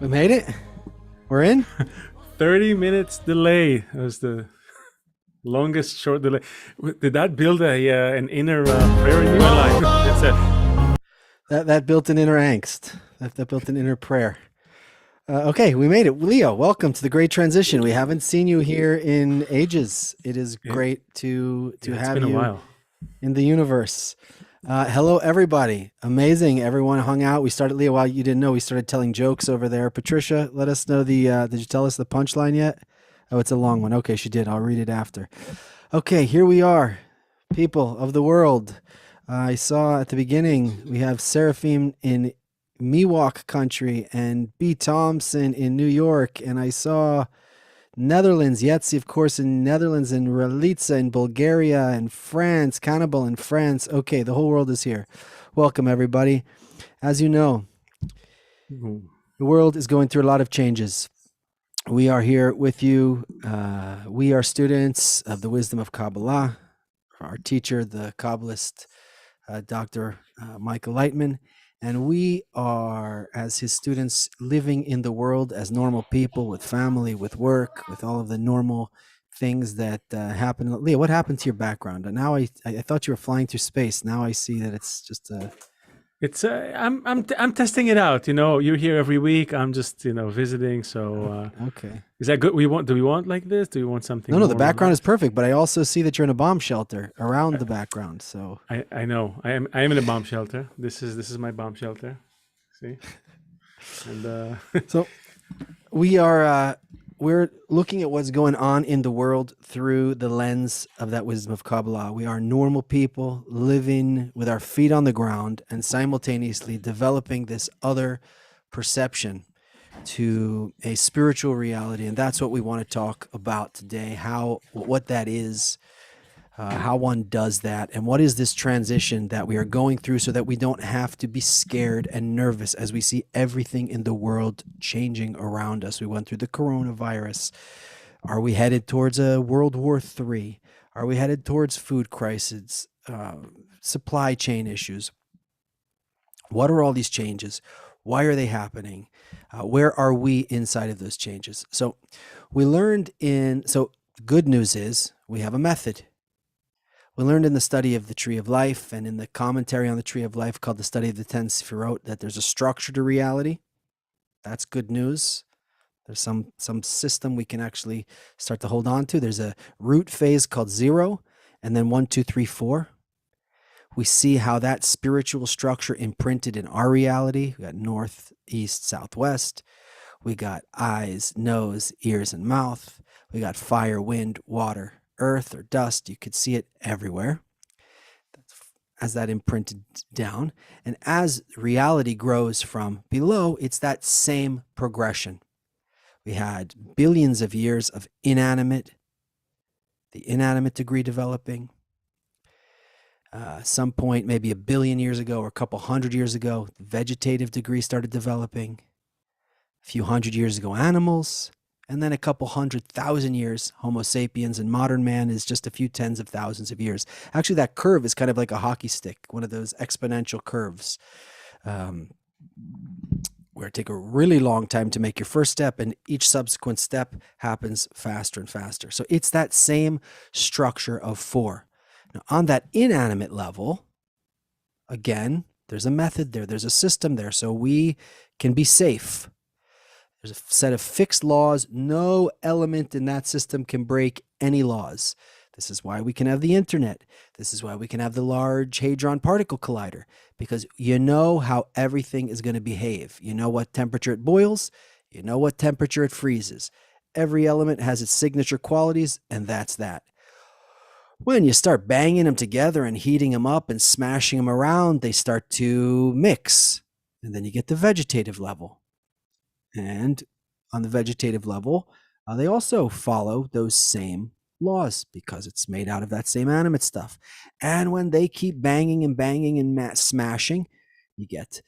We made it. We're in. 30 minutes delay. That was the longest short delay. Did that build an inner prayer in your life? That's it. That built an inner angst. That built an inner prayer. Okay, we made it. Leo, welcome to the Great Transition. We haven't seen you here in ages. It is great to It's have been a you while. in the universe. Hello, everybody. Amazing. Everyone hung out. We started, Leo, while you didn't know, we started telling jokes over there. Patricia, let us know did you tell us the punchline yet? Oh, it's a long one. Okay, she did. I'll read it after. Okay, here we are, people of the world. I saw at the beginning, we have Seraphim in Miwok country and B. Thompson in New York. And I saw Netherlands, Yetzi, of course, in Netherlands, and Ralitza in Bulgaria, and France, Cannibal in France. Okay, the whole world is here. Welcome, everybody. As you know, Mhm. the world is going through a lot of changes. We are here with you. We are students of the wisdom of Kabbalah. Our teacher, the Kabbalist, Dr. Michael Lightman. And we are, as his students, living in the world as normal people with family, with work, with all of the normal things that happen. Leah, what happened to your background? And now I thought you were flying through space. Now I see that it's just It's I'm testing it out. You're here every week. I'm just visiting. So okay. is that good? Do we want like this? Do we want something No, more the background is relaxed? perfect, but I also see that you're in a bomb shelter around the background. So I know. I am in a bomb shelter. This is my bomb shelter. See, and so we are we're looking at what's going on in the world through the lens of that wisdom of Kabbalah. We are normal people living with our feet on the ground and simultaneously developing this other perception to a spiritual reality, and that's what we want to talk about today. What that is, how one does that, and what is this transition that we are going through so that we don't have to be scared and nervous as we see everything in the world changing around us. We went through the coronavirus. Are we headed towards a World War III? Are we headed towards food crises, supply chain issues? What are all these changes? Why are they happening? Where are we inside of those changes? So we learned good news is we have a method. We learned in the study of the Tree of Life and in the commentary on the Tree of Life called the Study of the 10 Sefirot that there's a structure to reality. That's good news. There's some system we can actually start to hold on to. There's a root phase called 0, and then 1, 2, 3, 4. We see how that spiritual structure imprinted in our reality. We got north, east, southwest. We got eyes, nose, ears, and mouth. We got fire, wind, water, earth, or dust. You could see it everywhere as that imprinted down. And as reality grows from below, it's that same progression. We had billions of years of the inanimate degree developing. Some point, maybe 1 billion years ago or a couple hundred years ago, the vegetative degree started developing. A few hundred years ago, animals. And then a couple 100,000 years, Homo sapiens, and modern man is just a few tens of thousands of years. Actually, that curve is kind of like a hockey stick, one of those exponential curves, where it takes a really long time to make your first step, and each subsequent step happens faster and faster. So it's that same structure of 4. Now, on that inanimate level, again, there's a method there. There's a system there, so we can be safe. There's a set of fixed laws. No element in that system can break any laws. This is why we can have the internet. This is why we can have the Large Hadron Particle Collider, because you know how everything is going to behave. You know what temperature it boils. You know what temperature it freezes. Every element has its signature qualities, and that's that. When you start banging them together and heating them up and smashing them around, they start to mix. And then you get the vegetative level. And on the vegetative level, they also follow those same laws because it's made out of that same animate stuff. And when they keep banging and smashing, you get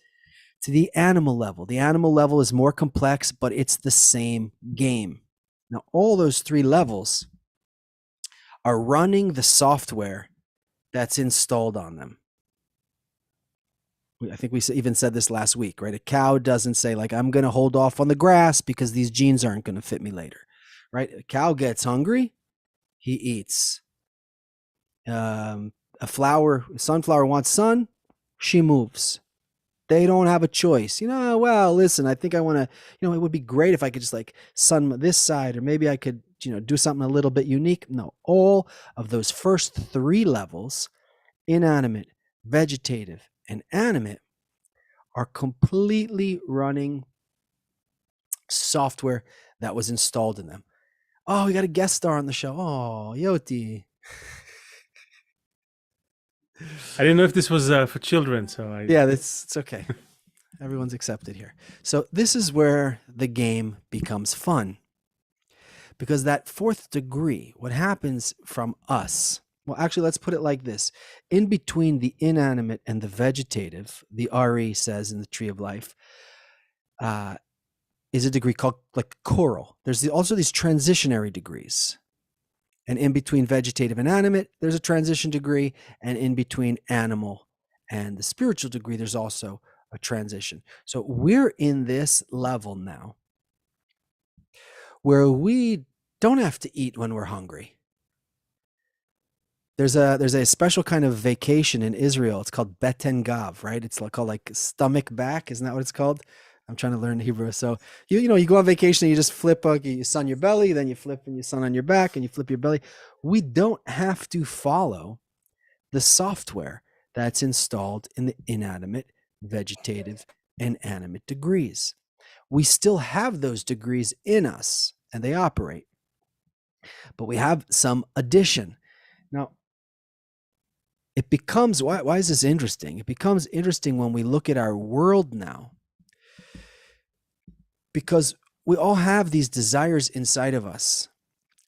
to the animal level. The animal level is more complex, but it's the same game. Now, all those 3 levels are running the software that's installed on them. I think we even said this last week, right? A cow doesn't say like, I'm going to hold off on the grass because these jeans aren't going to fit me later, right? A cow gets hungry, he eats. A sunflower wants sun, she moves. They don't have a choice. Well, listen, I think I want to, it would be great if I could just like sun this side, or maybe I could, do something a little bit unique. No, all of those first three levels, inanimate, vegetative, and animate, are completely running software that was installed in them. Oh, we got a guest star on the show. Oh, Yoti. I didn't know if this was for children, so Yeah, it's okay. Everyone's accepted here. So this is where the game becomes fun. Because that fourth degree, what happens from us, well, actually, let's put it like this. In between the inanimate and the vegetative, the Ari says in the Tree of Life, is a degree called like choral. There's also these transitionary degrees. And in between vegetative and animate, there's a transition degree. And in between animal and the spiritual degree, there's also a transition. So we're in this level now where we don't have to eat when we're hungry. There's a special kind of vacation in Israel. It's called Beten Gav, right? It's called like stomach back. Isn't that what it's called? I'm trying to learn Hebrew. So you go on vacation and you just flip, you sun your belly, then you flip and you sun on your back and you flip your belly. We don't have to follow the software that's installed in the inanimate, vegetative, and animate degrees. We still have those degrees in us and they operate, but we have some addition. Now, it becomes, why is this interesting? It becomes interesting when we look at our world now, because we all have these desires inside of us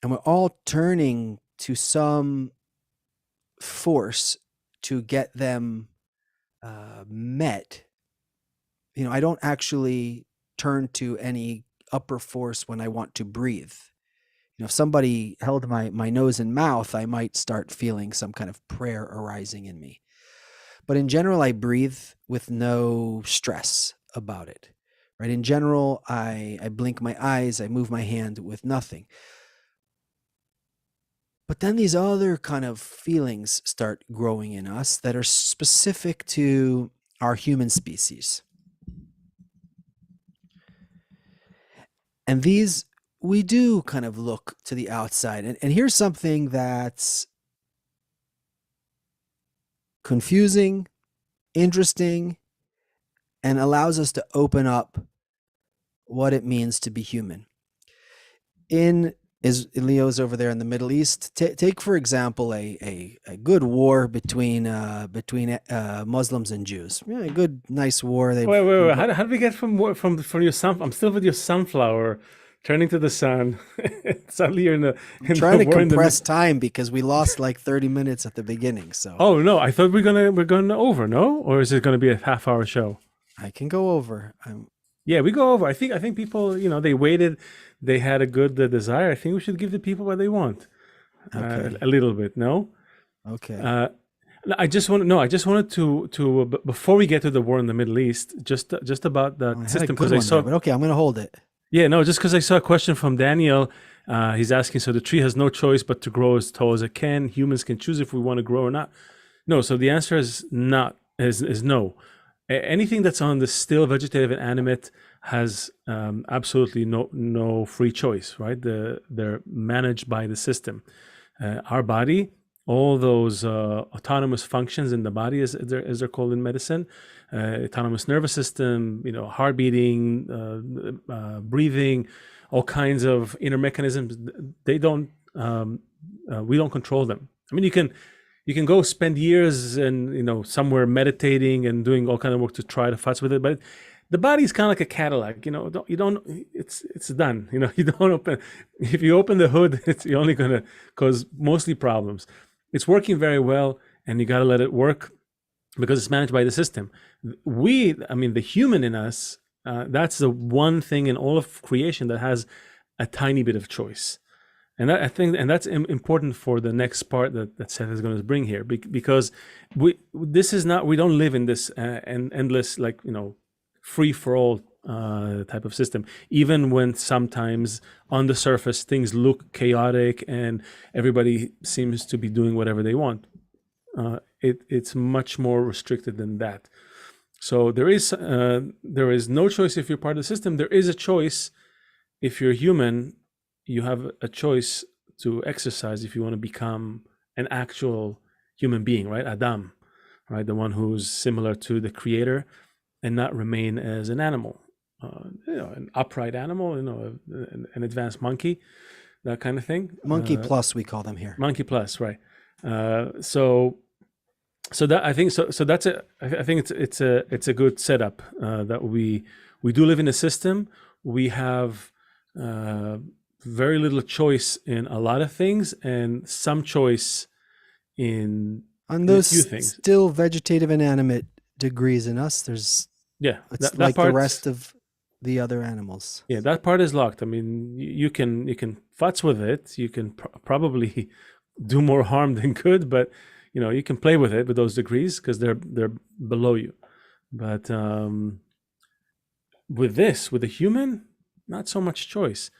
and we're all turning to some force to get them met. I don't actually turn to any upper force when I want to breathe. If somebody held my nose and mouth, I might start feeling some kind of prayer arising in me. But in general, I breathe with no stress about it. Right? In general, I blink my eyes, I move my hand with nothing. But then these other kind of feelings start growing in us that are specific to our human species. And these, we do kind of look to the outside. And here's something that's confusing, interesting, and allows us to open up what it means to be human. Leo's over there in the Middle East. Take for example a good war between Muslims and Jews. Yeah, a good nice war. Wait. How did we get from your sun? I'm still with your sunflower, turning to the sun. Suddenly you're in trying to compress time because we lost like 30 minutes at the beginning. So. Oh no, I thought we're going over. No, or is it going to be a half-hour show? I can go over. Yeah, we go over. I think people, they waited. They had a good desire. I think we should give the people what they want. Okay. A little bit. No. Okay. I just wanted to before we get to the war in the Middle East, just about the system, because I saw. But okay, I'm going to hold it. Yeah, no, just because I saw a question from Daniel. He's asking, so the tree has no choice but to grow as tall as it can. Humans can choose if we want to grow or not. No. So the answer is not. Is no. Anything that's on the still, vegetative, and animate has absolutely no free choice, right? They're managed by the system. Our body, all those autonomous functions in the body, as they're called in medicine, autonomous nervous system, heart beating, breathing, all kinds of inner mechanisms. We don't control them. I mean, you can go spend years and somewhere meditating and doing all kind of work to try to fuss with it, but the body is kind of like a Cadillac. It's done. You don't open. If you open the hood, you're only going to cause mostly problems. It's working very well, and you got to let it work because it's managed by the system. The human in us, that's the one thing in all of creation that has a tiny bit of choice. And that, I think, and that's important for the next part that Seth is going to bring here, because this is not, we don't live in this endless, like, free for all type of system. Even when sometimes on the surface things look chaotic and everybody seems to be doing whatever they want, it's much more restricted than that. So there is no choice if you're part of the system. There is a choice if you're human. You have a choice to exercise if you want to become an actual human being, right? Adam, right? The one who's similar to the creator and not remain as an animal, an upright animal, an advanced monkey, that kind of thing. Monkey plus, we call them here. Monkey plus, right? So that, I think, so that's I think it's a good setup, that we do live in a system. We have very little choice in a lot of things, and some choice in On a those few things. still vegetative inanimate degrees in us, there's it's That like the part, rest of the other animals. yeah, that part is locked. I mean, you can futz with it. You can probably do more harm than good, but you can play with it with those degrees because they're below you. But with the human, not so much choice.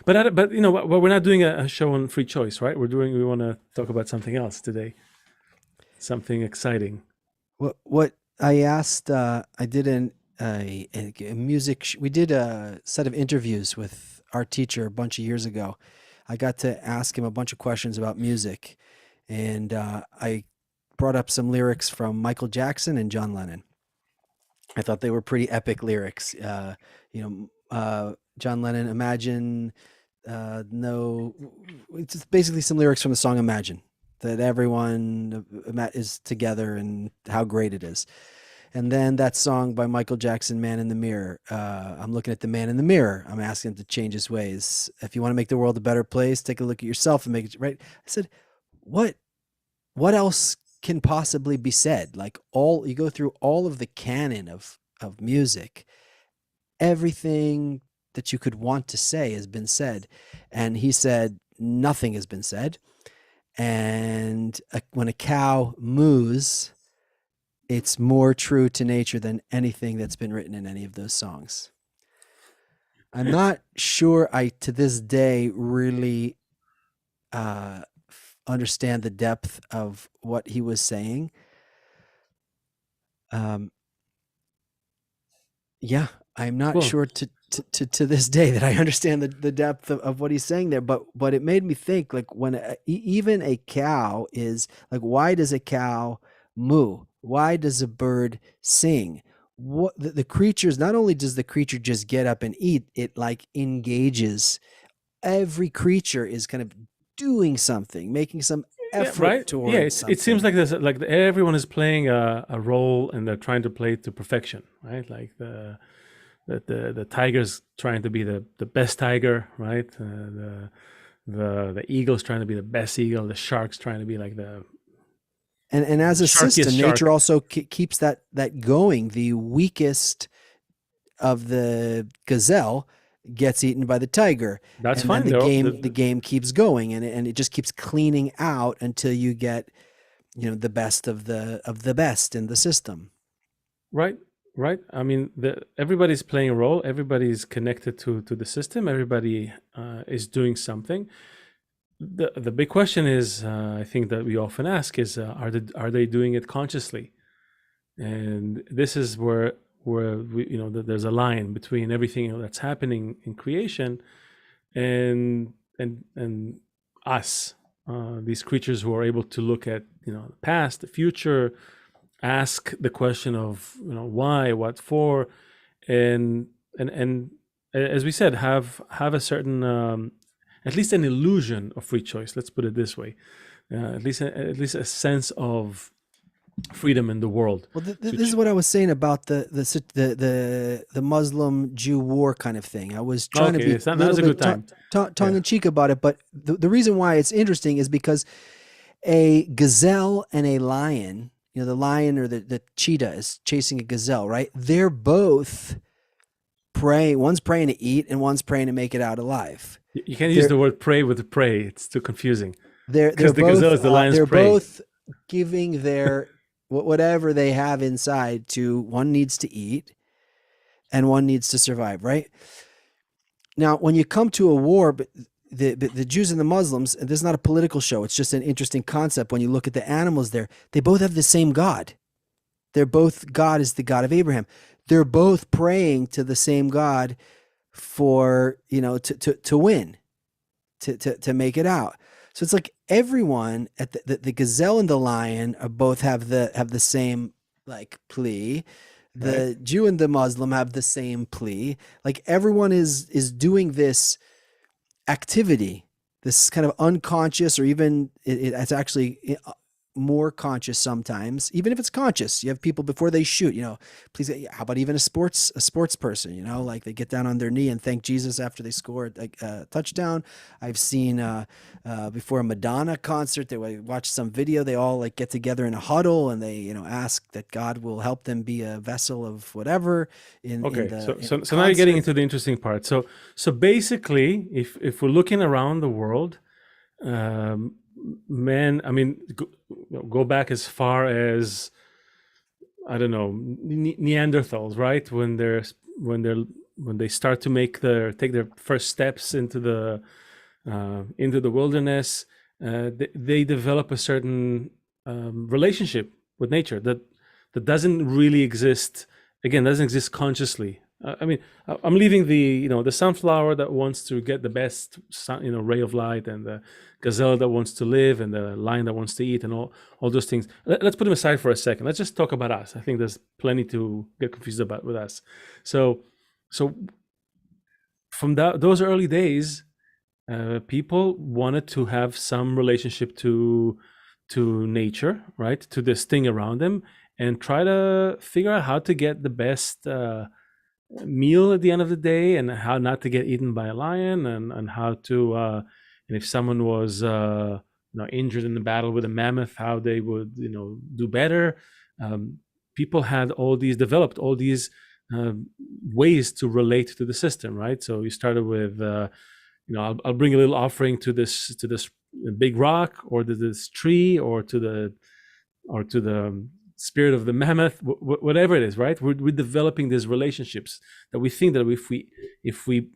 But we're not doing a show on free choice, right? We want to talk about something else today, something exciting. What I asked, I did a music. We did a set of interviews with our teacher a bunch of years ago. I got to ask him a bunch of questions about music, and I brought up some lyrics from Michael Jackson and John Lennon. I thought they were pretty epic lyrics. John Lennon, Imagine, no, it's just basically some lyrics from the song Imagine, that everyone is together and how great it is. And then that song by Michael Jackson, Man in the Mirror. I'm looking at the man in the mirror. I'm asking him to change his ways. If you want to make the world a better place, take a look at yourself and make it right. I said, what else can possibly be said? Like, you go through all of the canon of music, everything that you could want to say has been said. And he said, nothing has been said. And when a cow moos, it's more true to nature than anything that's been written in any of those songs. I'm not sure to this day, really understand the depth of what he was saying. Yeah, I'm not Cool. sure to this day that I understand the depth of what he's saying there, but it made me think, like, when even a cow is like, why does a cow moo? Why does a bird sing? What the creatures, not only does the creature just get up and eat, it like engages. Every creature is kind of doing something, making some effort right. towards something. It seems like there's like everyone is playing a role and they're trying to play it to perfection, right? Like the tiger's trying to be the best tiger, right? The eagle's trying to be the best eagle. The shark's trying to be like the and as a system, shark. nature also keeps that going. The weakest of the gazelle gets eaten by the tiger. That's and fine. Then the game keeps going, and it just keeps cleaning out until you get the best of the best in the system. Right. I mean, everybody's playing a role. Everybody's connected to the system. Everybody is doing something. The big question is, I think that we often ask is, are they doing it consciously? And this is where there's a line between everything that's happening in creation and us, these creatures who are able to look at the past, the future, ask the question of why, what for, and as we said, have a certain at least an illusion of free choice. Let's put it this way: at least a sense of freedom in the world. Well, this is what I was saying about the Muslim Jew war kind of thing. I was trying to be a little bit tongue in cheek about it, but the reason why it's interesting is because a gazelle and a lion, the lion or the cheetah is chasing a gazelle, right? They're both one's praying to eat and one's praying to make it out alive. You can't use They're the word pray with the prey. It's too confusing. they're Because the gazelle is the lion's they're prey. both giving their whatever they have inside to one needs to eat and one needs to survive, right? Now, when you come to a war, but the Jews and the Muslims, and this is not a political show, it's just an interesting concept. When you look at the animals there, they both have the same God. They're both, God is the God of Abraham. They're both praying to the same God for, to win, to make it out. So it's like everyone at the gazelle and the lion are both have the same like plea. The Right. Jew and the Muslim have the same plea. Like everyone is doing this activity, this kind of unconscious, or even it's actually more conscious sometimes. Even if it's conscious, you have people before they shoot, please, how about even a sports person, like they get down on their knee and thank Jesus after they score a touchdown. I've seen before a Madonna concert, they watch some video, they all like get together in a huddle and they ask that God will help them be a vessel of whatever Okay, in so now you're getting into the interesting part. So basically, if we're looking around the world, men, I mean, go back as far as, I don't know, Neanderthals, right? When they start to take their first steps into the wilderness, they develop a certain relationship with nature that doesn't really exist. Again, doesn't exist consciously. I mean, I'm leaving the sunflower that wants to get the best ray of light, and the gazelle that wants to live, and the lion that wants to eat, and all those things. Let's put them aside for a second. Let's just talk about us. I think there's plenty to get confused about with us. So from those early days, people wanted to have some relationship to nature, right? To this thing around them, and try to figure out how to get the best meal at the end of the day, and how not to get eaten by a lion, and how to and if someone was injured in the battle with a mammoth, how they would do better. People had developed all these ways to relate to the system, right? So you started with I'll bring a little offering to this big rock, or to this tree, or to the spirit of the mammoth, whatever it is, right? We're developing these relationships that we think that if we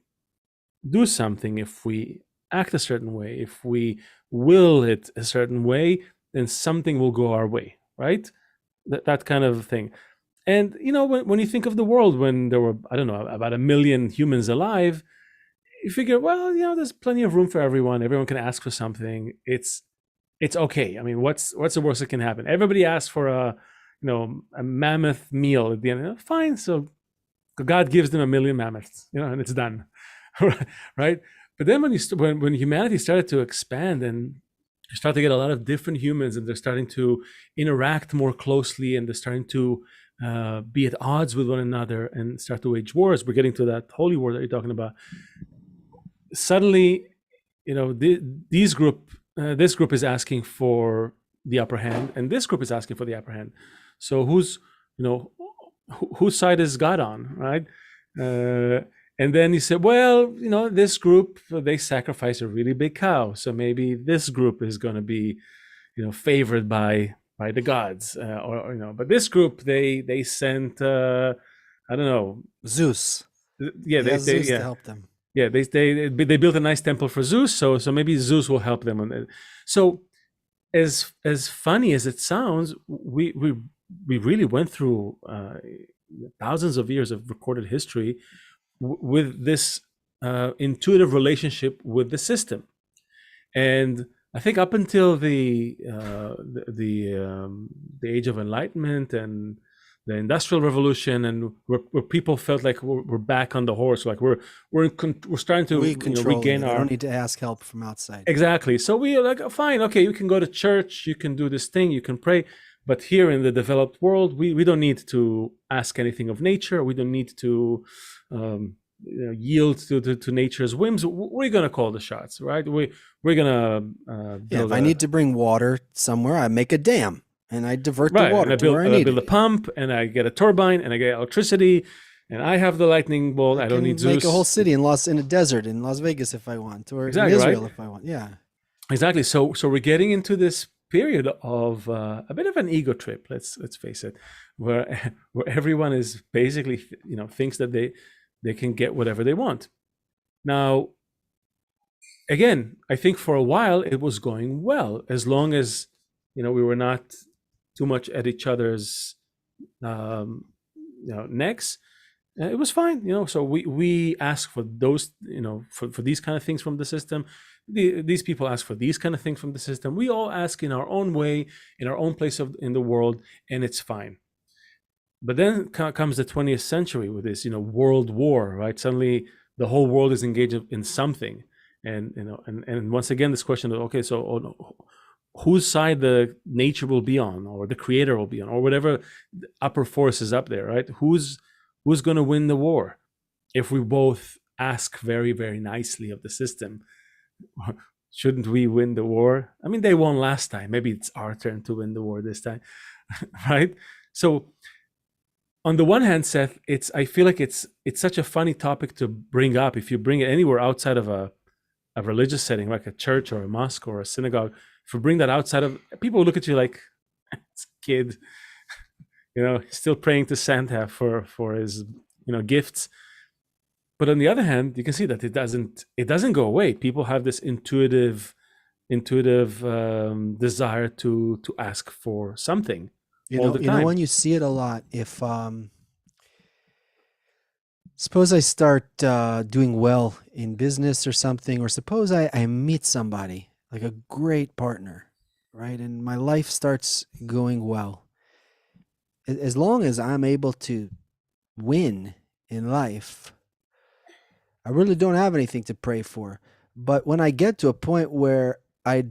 do something, if we act a certain way, if we will it a certain way, then something will go our way, right? That kind of thing. And when you think of the world, when there were, I don't know, about 1 million humans alive, you figure, well, there's plenty of room for everyone. Everyone can ask for something. It's okay. I mean, what's the worst that can happen? Everybody asks for a mammoth meal at the end. Fine. So God gives them 1 million mammoths, and it's done, right? But then when humanity started to expand, and you start to get a lot of different humans, and they're starting to interact more closely, and they're starting to be at odds with one another and start to wage wars. We're getting to that holy war that you're talking about. Suddenly, this group is asking for the upper hand, and this group is asking for the upper hand. So whose side is God on, right? And then he said, well, this group, they sacrifice a really big cow, so maybe this group is going to be, favored by the gods, but this group, they sent, I don't know, Zeus. Yeah, Zeus to help them. Yeah, they built a nice temple for Zeus, so maybe Zeus will help them. So, as funny as it sounds, we really went through thousands of years of recorded history with this intuitive relationship with the system, and I think up until the Age of Enlightenment and the Industrial Revolution, and where people felt like we're back on the horse, like we're starting to regain I our. don't need to ask help from outside. Exactly. So we are like, fine, okay, you can go to church, you can do this thing, you can pray, but here in the developed world, we don't need to ask anything of nature. We don't need to yield to nature's whims. We're gonna call the shots, right? We're gonna if I need to bring water somewhere, I make a dam and I divert the water to where I need build a pump, and I get a turbine, and I get electricity, and I have the lightning bolt. I I don't can need make a whole Zeus. city in a desert in Las Vegas if I want, or in Exactly, right? Israel if I want. Yeah. Exactly. So we're getting into this period of a bit of an ego trip. Let's face it, where where everyone is basically thinks that they can get whatever they want. Now, again, I think for a while it was going well, as long as we were not too much at each other's um, necks. It was fine, so we ask for those, for these kind of things from the system. These people ask for these kind of things from the system. We all ask in our own way, in our own place in the world, and it's fine. But then comes the 20th century with this, world war, right? Suddenly the whole world is engaged in something, and and once again this question of, okay, so whose side the nature will be on, or the creator will be on, or whatever upper force is up there, right? Who's going to win the war? If we both ask very, very nicely of the system, shouldn't we win the war? I mean, they won last time. Maybe it's our turn to win the war this time, right? So, on the one hand, Seth, I feel like it's such a funny topic to bring up. If you bring it anywhere outside of a religious setting, like a church or a mosque or a synagogue, if you bring that outside of, people look at you like, it's a kid, still praying to Santa for his gifts. But on the other hand, you can see that it doesn't go away. People have this intuitive desire to ask for something all the time. When you see it a lot, if suppose I start doing well in business or something, or suppose I meet somebody like a great partner, right? And my life starts going well. As long as I'm able to win in life, I really don't have anything to pray for. But when I get to a point where I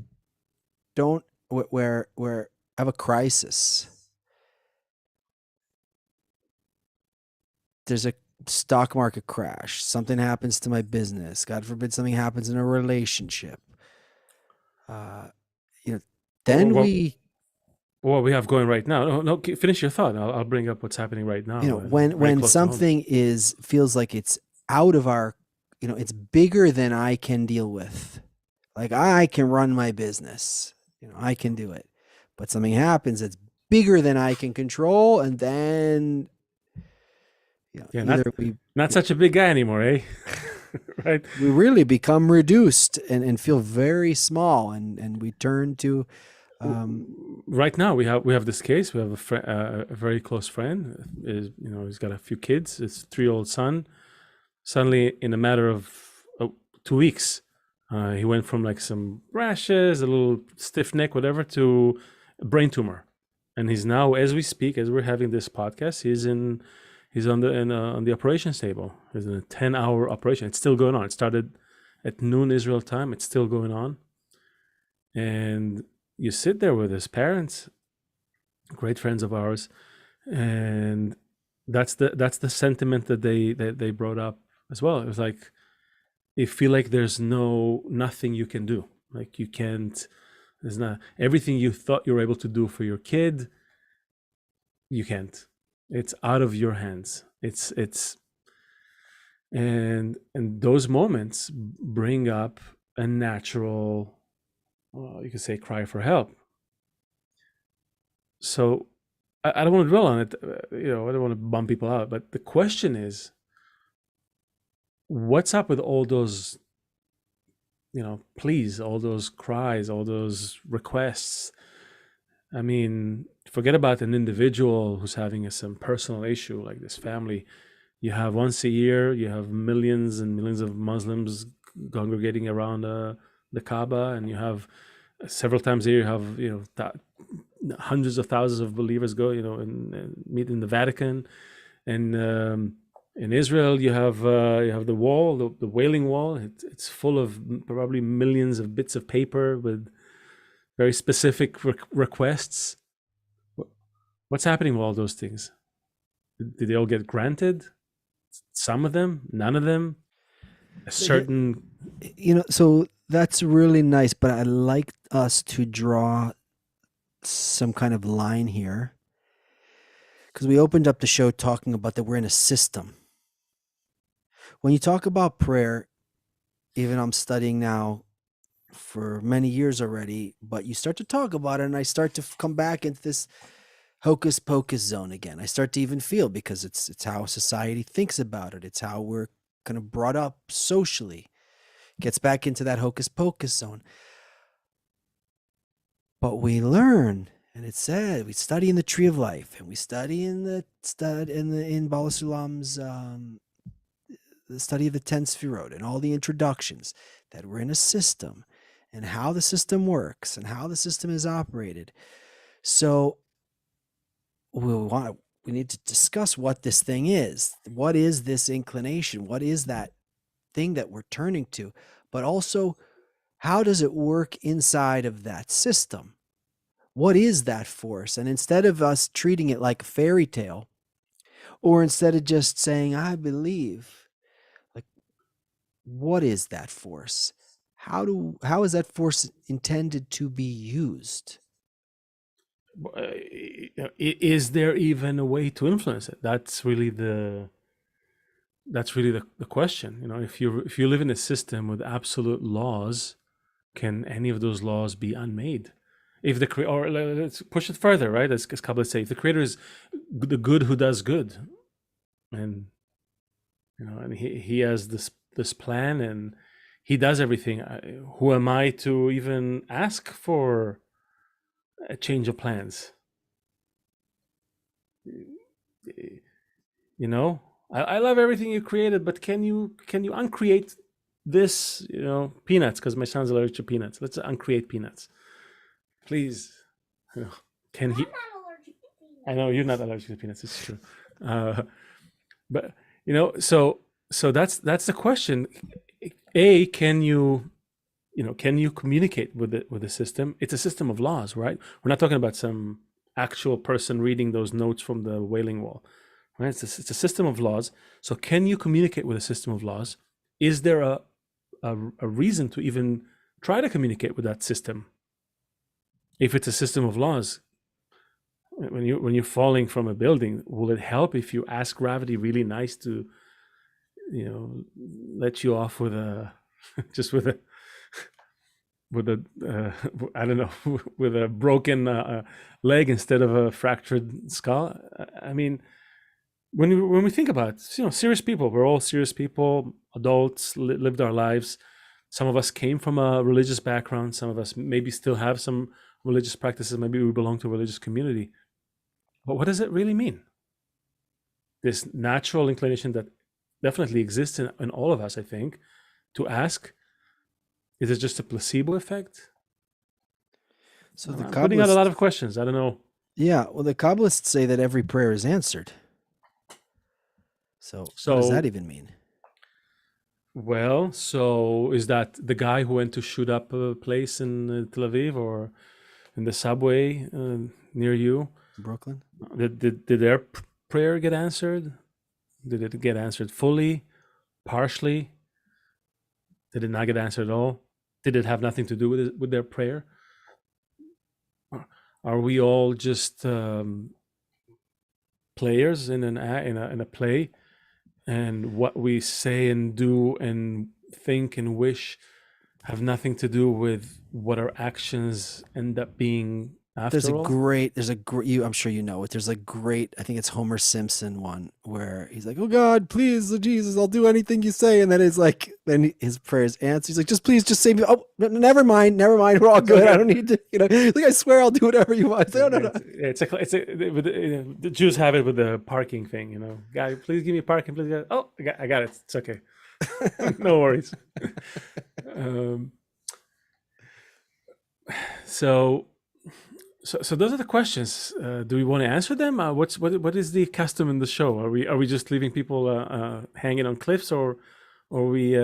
don't, where I have a crisis, there's a stock market crash, something happens to my business, God forbid something happens in a relationship, then what we have going right now. No, finish your thought. I'll bring up what's happening right now. When something feels like it's out of our, it's bigger than I can deal with. Like, I can run my business, I can do it, but something happens that's bigger than I can control, and then not such a big guy anymore, eh? Right. We really become reduced and feel very small, and we turn to. Right now we have this case. We have a very close friend. He's got a few kids. His 3-year-old son. Suddenly, in a matter of 2 weeks, he went from like some rashes, a little stiff neck, whatever, to a brain tumor, and he's now, as we speak, as we're having this podcast, he's on the operations table. He's in a 10-hour operation. It's still going on. It started at noon Israel time. It's still going on, and you sit there with his parents, great friends of ours, and that's the sentiment that they brought up as well. It was like, you feel like there's nothing you can do. Like, you can't. There's not everything you thought you were able to do for your kid. You can't. It's out of your hands. And those moments bring up a natural, you could say, cry for help. So I don't want to dwell on it. I don't want to bum people out. But the question is, what's up with all those, pleas, all those cries, all those requests? I mean, forget about an individual who's having some personal issue like this family. You have once a year, you have millions and millions of Muslims congregating around the Kaaba, and you have several times a year, you have hundreds of thousands of believers go, and meet in the Vatican, and in Israel you have the wall, the Wailing Wall. It's full of probably millions of bits of paper with very specific requests. What's happening with all those things? Did they all get granted? Some of them, none of them. A certain, so that's really nice, but I'd like us to draw some kind of line here, because we opened up the show talking about that we're in a system, when you talk about prayer, even I'm studying now for many years already, but you start to talk about it and I start to come back into this hocus pocus zone again. I start to even feel, because it's how society thinks about it. It's how we're kind of brought up socially. Gets back into that hocus pocus zone. But we learn, and it said we study in the Tree of Life, and we study in in Bala Sulam's the study of the 10 Sfirot and all the introductions, that we're in a system and how the system works and how the system is operated. So we need to discuss what this thing is. What is this inclination? What is that thing that we're turning to? But also, how does it work inside of that system? What is that force? And instead of us treating it like a fairy tale, or instead of just saying, I believe, like, what is that force? How is that force intended to be used? Is there even a way to influence it? That's really the question. If you live in a system with absolute laws, can any of those laws be unmade? If the or let's push it further, right? As Kabbalah say, if the creator is the good who does good, and and he has this plan, and he does everything. Who am I to even ask for a change of plans? I love everything you created, but can you uncreate this? Peanuts, because my son's allergic to peanuts. Let's uncreate peanuts, please. You know, can he? I know you're not allergic to peanuts. It's true, but so that's the question. Can you communicate with the system? It's a system of laws, right? We're not talking about some actual person reading those notes from the Wailing Wall, right? It's a system of laws. So can you communicate with a system of laws? Is there a reason to even try to communicate with that system? If it's a system of laws, when you're falling from a building, will it help if you ask gravity really nice to let you off with a just with a I don't know, with a broken leg instead of a fractured skull? I mean, when we think about it, serious people, we're all serious people, adults, lived our lives. Some of us came from a religious background. Some of us maybe still have some religious practices. Maybe we belong to a religious community. But what does it really mean? This natural inclination that definitely exists in all of us, I think, to ask, is it just a placebo effect? So the I'm putting out a lot Kabbalists, of questions. I don't know. yeah, well, the Kabbalists say that every prayer is answered. So what does that So, even mean? so is that the guy who went to shoot up a place in Tel Aviv or in the subway near you? Brooklyn? Did their prayer get answered? Did it get answered fully, partially? Did it not get answered at all? Did it have nothing to do with their prayer? Are we all just players in a play, and what we say and do and think and wish have nothing to do with what our actions end up being after all? There's a great, I'm sure you know it. There's a great, I think it's Homer Simpson one where he's like, "Oh God, please, Jesus, I'll do anything you say." And then it's like, then his prayers answer. He's like, "Just please, just save me." Oh, never mind, we're all good. I don't need to, like, I swear I'll do whatever you want. No, no, no. The Jews have it with the parking thing. Guy, please give me parking, please. Oh, I got it. It's okay. No worries. um, so So those are the questions. Do we want to answer them? What is the custom in the show? Are we just leaving people hanging on cliffs, or we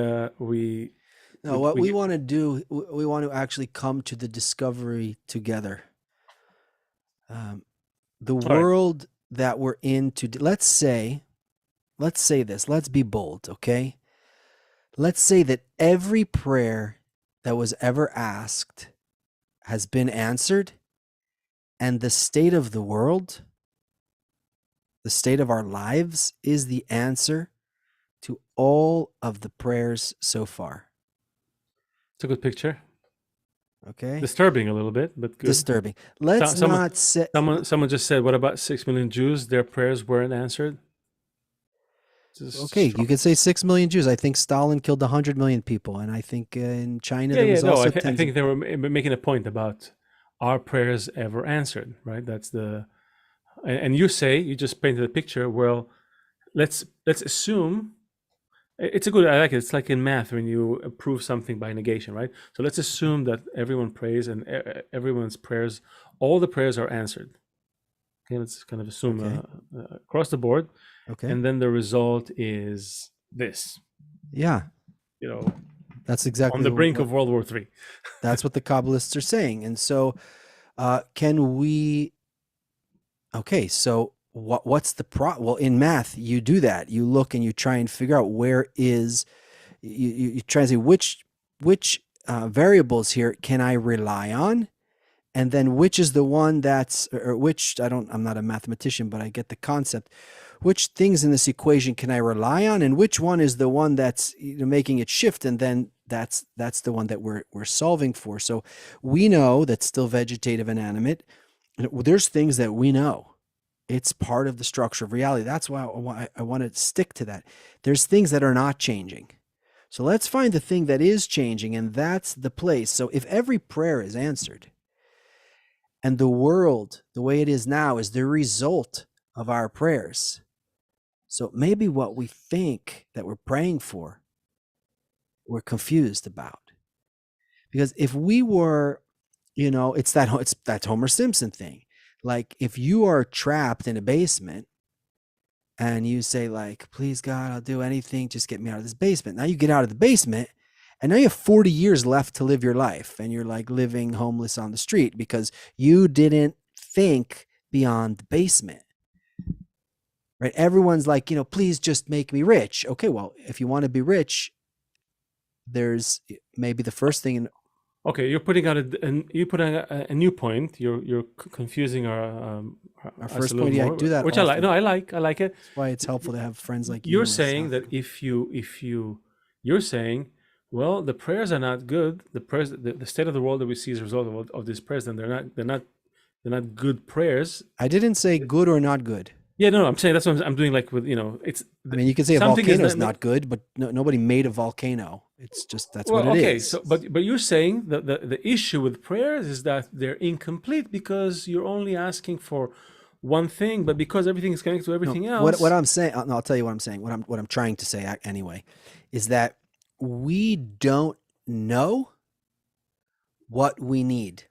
No, what we want to do, we want to actually come to the discovery together. The all right? world that we're in let's say this, let's be bold, okay? Let's say that every prayer that was ever asked has been answered, and the state of the world, the state of our lives, is the answer to all of the prayers so far. It's a good picture. Okay? Disturbing a little bit, but good. Disturbing. Let's Someone, not say. someone just said, "What about 6 million Jews? Their prayers weren't answered." Okay, you could say 6 million Jews. I think Stalin killed 100 million people, and I think in China there was No, also I tens. think they were making a point about our prayers ever answered, right? That's the, and you say you just painted a picture. Well, let's assume it's a good. I like it. It's like in math when you prove something by negation, right? So let's assume that everyone prays and everyone's prayers, all the prayers are answered. Okay, let's kind of assume Okay. across the board, Okay. and then the result is this. Yeah, You know, that's exactly on the brink what, of World War III. that's what the Kabbalists are saying. And so, can we? Okay, so what's the Well, in math, you do that. You look and you try and figure out where is. You try and say which variables here can I rely on, and then which is the one that's, or which, I'm not a mathematician, but I get the concept. Which things in this equation can I rely on, and which one is the one that's making it shift, and then that's the one that we're solving for. So we know that's still vegetative and animate. There's things that we know. It's part of the structure of reality. That's why I want to stick to that. There's things that are not changing. So let's find the thing that is changing, and that's the place. So if every prayer is answered, and the world, the way it is now, is the result of our prayers. So maybe what we think that we're praying for, we're confused about. Because if we were, it's that Homer Simpson thing. Like if you are trapped in a basement and you say like, please God, I'll do anything, just get me out of this basement. Now you get out of the basement and now you have 40 years left to live your life, and you're like living homeless on the street because you didn't think beyond the basement. Right? Everyone's like, please just make me rich. Okay, well, if you want to be rich, there's maybe the first thing. Okay, you're putting out a new point. You're confusing our first point. Yeah, I do that, which often. I like. No, I like it. That's why it's helpful to have friends like you. You're saying that you're saying, well, the prayers are not good. The state of the world that we see as a result of these prayers, then they're not good prayers. I didn't say good or not good. Yeah, no, I'm saying that's what I'm doing. Like with it's. I mean, you can say a volcano is not good, but nobody made a volcano. It's just that's what it is. Okay, so but you're saying that the issue with prayers is that they're incomplete because you're only asking for one thing, but because everything is connected to everything else. What I'm saying, I'll tell you what I'm saying. What I'm trying to say anyway, is that we don't know what we need,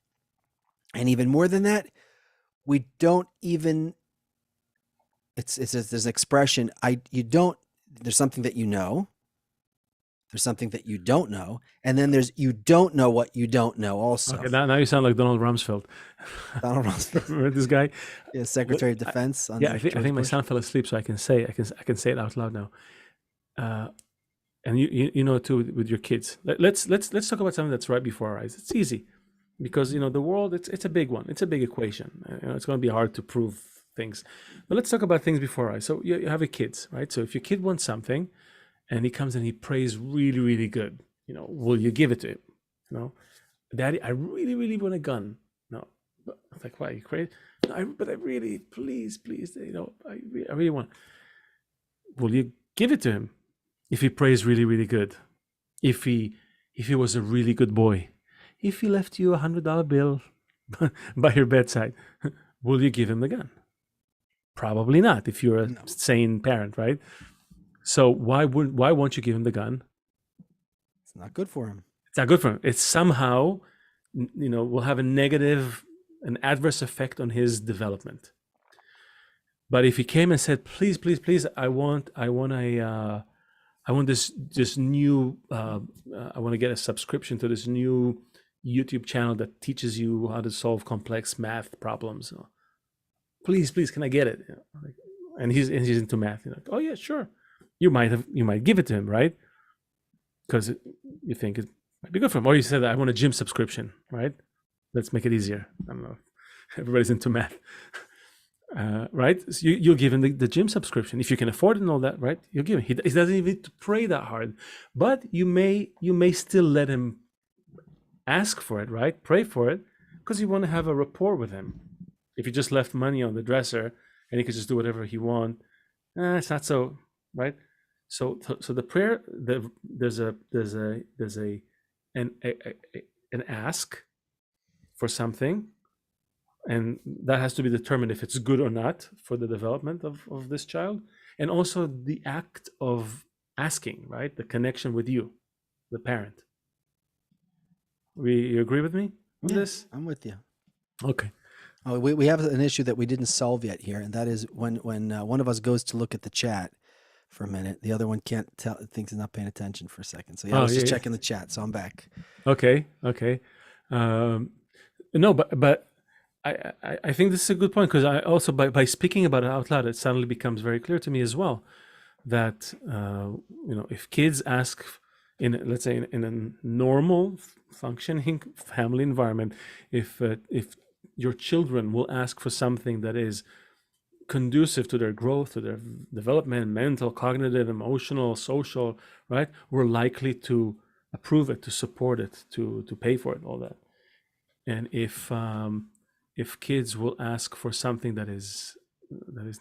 and even more than that, we don't even. There's an expression. There's something that you know. There's something that you don't know, and then you don't know what you don't know. Also, okay, now you sound like Donald Rumsfeld. Donald Rumsfeld, remember this guy? Yeah, Secretary of Defense. I think my son fell asleep, so I can say it out loud now. And you know too with your kids. Let's talk about something that's right before our eyes. It's easy because the world it's a big one. It's a big equation. It's going to be hard to prove things, but let's talk about things before our eyes. So you have a kid, right? So if your kid wants something, and he comes and he prays really, really good, will you give it to him? Daddy, I really, really want a gun. No, but I'm like, why? Are you crazy? No, but I really, please, I really want. Will you give it to him if he prays really, really good? If he was a really good boy, if he left you $100 bill by your bedside, will you give him the gun? Probably not. If you're a sane parent, right? So why won't you give him the gun? It's not good for him. It's not good for him. It's somehow, will have an adverse effect on his development. But if he came and said, please, I want this new, I want to get a subscription to this new YouTube channel that teaches you how to solve complex math problems. Please, can I get it? And he's into math. Oh yeah, sure. You might give it to him, right? Because you think it might be good for him. Or you said, I want a gym subscription, right? Let's make it easier. I don't know. Everybody's into math. right? So you'll give him the gym subscription if you can afford it and all that, right? You'll give him. He doesn't even need to pray that hard, but you may still let him ask for it, right? Pray for it, because you want to have a rapport with him. If you just left money on the dresser and he could just do whatever he want, it's not so, right? So the prayer, there's an ask for something, and that has to be determined if it's good or not for the development of this child, and also the act of asking, right? The connection with you, the parent. You agree with me on this? I'm with you. Okay. Oh, we have an issue that we didn't solve yet here, and that is when one of us goes to look at the chat for a minute, the other one can't tell, thinks he's not paying attention for a second. So I was just checking the chat, so I'm back. Okay. No, but I think this is a good point, because I also by speaking about it out loud, it suddenly becomes very clear to me as well that if kids ask let's say in a normal functioning family environment, if your children will ask for something that is conducive to their growth, to their development, mental, cognitive, emotional, social, right? We're likely to approve it, to support it, to pay for it, all that. And if kids will ask for something that is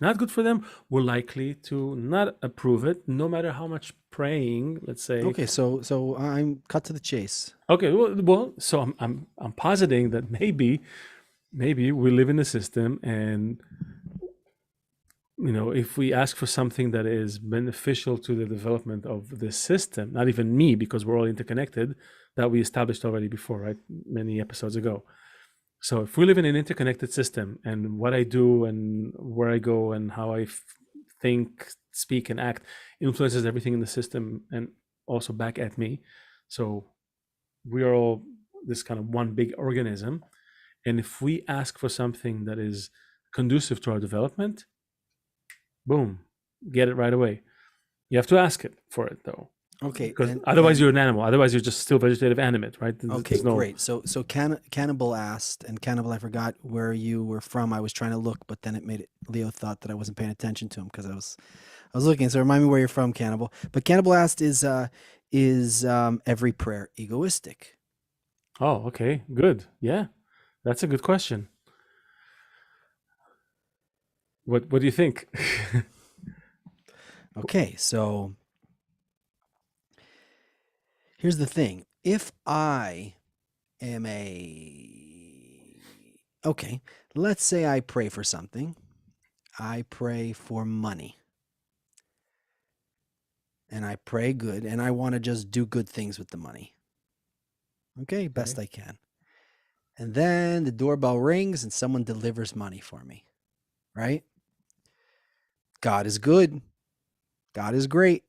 not good for them, we're likely to not approve it, no matter how much praying, let's say. Okay, so I'm cut to the chase. Okay, well, so I'm positing that maybe we live in a system, and if we ask for something that is beneficial to the development of the system, not even me, because we're all interconnected, that we established already before, right? Many episodes ago. So if we live in an interconnected system, and what I do and where I go and how I think, speak, and act influences everything in the system and also back at me. So we are all this kind of one big organism. And if we ask for something that is conducive to our development, boom, get it right away. You have to ask it for it, though. Okay, because otherwise you're an animal. Otherwise you're just still vegetative animate, right? Okay, great. So Cannibal asked, and Cannibal, I forgot where you were from. I was trying to look, but then Leo thought that I wasn't paying attention to him because I was looking. So remind me where you're from, Cannibal. But Cannibal asked, is every prayer egoistic? Oh, okay, good. Yeah, that's a good question. What do you think? Okay, so here's the thing. If I am okay, let's say I pray for something. I pray for money. And I pray good, and I want to just do good things with the money. Okay, best I can. And then the doorbell rings and someone delivers money for me, right? God is good. God is great.